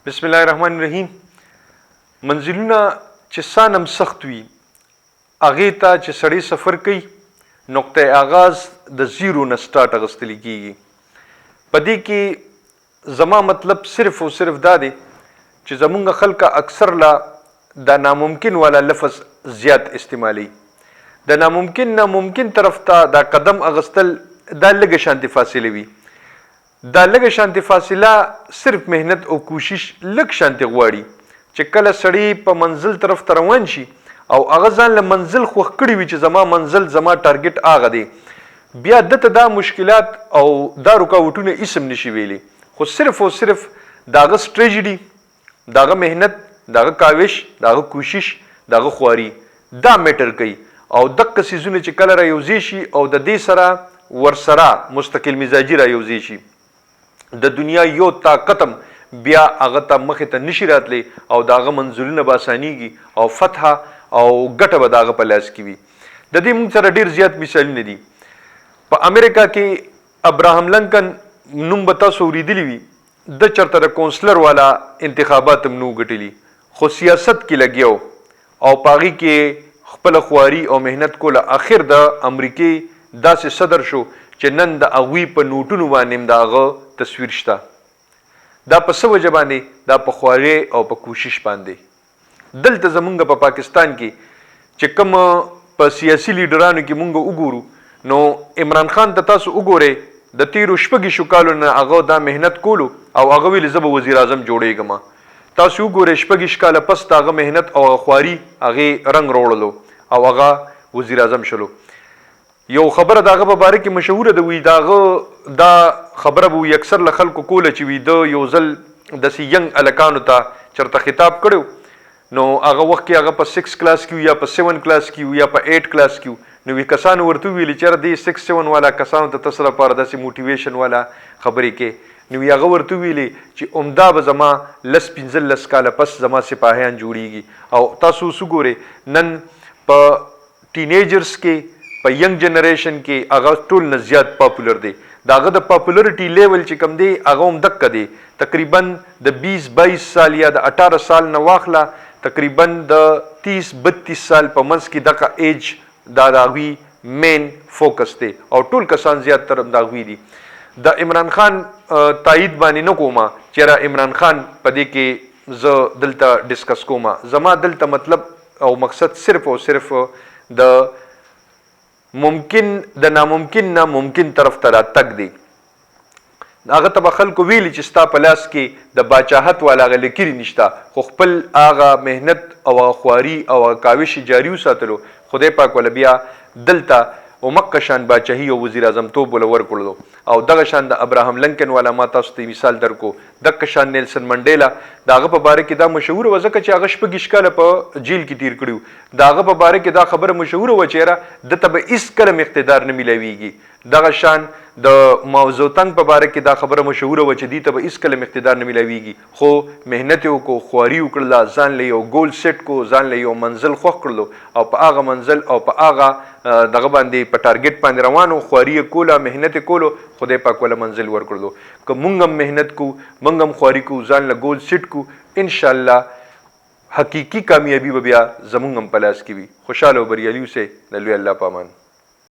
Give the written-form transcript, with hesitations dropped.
بسم الله الرحمن الرحیم. منزلونه چې سانم سخت وي هغې ته چې سړی سفر کوي نقطه آغاز د زیرو نه سټارټ اخیستلی کېږي. په دې کې زما مطلب صرف او صرف دا دی چې زمونږ خلکه اکثر لا دا ناممکن والا لفظ زیات استعمالي. د ناممکن نه ممکن طرف ته دا قدم اخیستل دا لږه شانتې فاصله وي. دا لږه شانتې فاصله صرف مهنت او کوشش لږ شانتې غواړي چې کله سړی په منزل طرف ته روان شي او هغه ځان له منزل خوښ کړي وي چې زما منزل زما ټارګټ هغه دی، بیا دته دا مشکلات او دا رکاوټونه اسم نشي ویلی، خو صرف او صرف داغه سټریټجی، داغه مهنت، داغه کاوش، داغه کوشش، داغه خواري دا میټر کوي. او دغه سیزونه چې کله را یوځي شي او د دې سره ورسره مستقل مزاجي را یوځي شي د دنیا یو طاقتم بیا هغه ته مخې ته نشي راتلی او د هغه منزلونه به اسانیږي او فتح او ګټه به د هغه په لاس کې وي. د دې موږ سره ډېر زیات مثالونه دي. په امریکا کې ابراهم لنکن نوم به تاسو اورېدلی وي، د چېرته د کونسلر والا انتخابات هم نو ګټلي، خو سیاست کې لګیو او په هغې کې خپله خواري او محنت کوله. اخر د امریکې داسې صدر شو چې نن د هغوی په نوټونو باندې هم د هغه تصویر شته. دا په څه وجه باندې؟ دا په خوارۍ او په کوشش باندې. دلته زمونږ په پاکستان کې چې کوم په سیاسي لیډرانو کې مونږ وګورو نو عمران خان ته تاسو وګورئ د تیرو شپږ کالو نه هغه دا محنت کولو او هغه ویل زه به وزیر اعظم جوړېږم. تاسو وګورئ شپږ کاله پس د هغه محنت او هغه خواري هغې رنګ روړلو او هغه وزیر اعظم شلو. یو خبره د هغه په باره کې مشهوره ده، وي د هغه دا خبره به وي اکثر له خلکو کوله چې وي د یو ځل داسې ینګ هلکانو ته چېرته خطاب کړی نو هغه وخت کې هغه په 6 کلاس کې یا په 7 کلاس کې یا په 8 کلاس کې نو وي کسانو ورته وویلې چېرې دې 6-7 والا کسانو ته تاسو لپاره داسې موټیویشن والا خبرې کې نو هغه ورته ویلې چې عمده به زما 10-15 کاله پس زما سپاهیان جوړیږي. او تاسو اوس وګورئ نن په ټینیجرز کې په ینګ جنریشن کې هغه ټول نه زیات پاپولر دی. د هغه د پاپولرټي لیول چې کوم دی هغه هم دقه دی، تقریبا د 20-22 سال یا د 18 سال نه واخله تقریبا د 30-32 سال په منځ کې دغه ایج دا د هغوی مین فوکس دی او ټول کسان زیات تر د هغوی دي. د عمران خان تایید باندې نه کومه چېرې عمران خان په دې کې زه دلته ډسکس کومه. زما دلته مطلب او مقصد صرف او صرف د ممکن د ناممکن نه ممکن طرف ته راتګ دی. هغه ته به خلکو ویلي چې ستا په لاس کې د باچاحت والا هغه لیکلي نشته، خو خپل هغه محنت او هغه خواري او هغه کاوش جاري وساتلو. خدای پاک وله بیا دلته ومکه شان باچاهي او وزیر اعظم توب وله ورکړلو او دغه شان د ابراهم لنکن والا ما تاسو ته مثال درکو، دغه شان نیلسن منډیلا د هغه په باره کې دا مشهوره وه ځکه چې هغه شپږ کاله په جیل کې تیر کړي وو. د هغه په باره کې دا خبره مشهوره وه چې یاره دته به هېڅکله اقتدار نه میلاویږي. دغه شان د ماوزو تنګ په باره کې دا خبره مشهوره وه چې دې ته به هېڅکله اقتدار نه میلاویږي، خو محنت یې وکړو، خواري وکړله، ځان له یو ګول سیټ کو، ځان له یو منزل خوښ کړلو او په هغه منزل او په هغه دغه باندې په ټارګټ باندې روانو، خواري یې کوله، محنت یې کولو، خدای پاک وله منزل ورکړلو. که مونږ هم محنت کو، مونږ هم خواري کو، ځان له ګول سیټ کو، انشاءالله حقیقي کامیابي به بیا زمونږ هم په لاس کې وي. خوشحاله او بریالي اوسئ. د لوی الله په امان.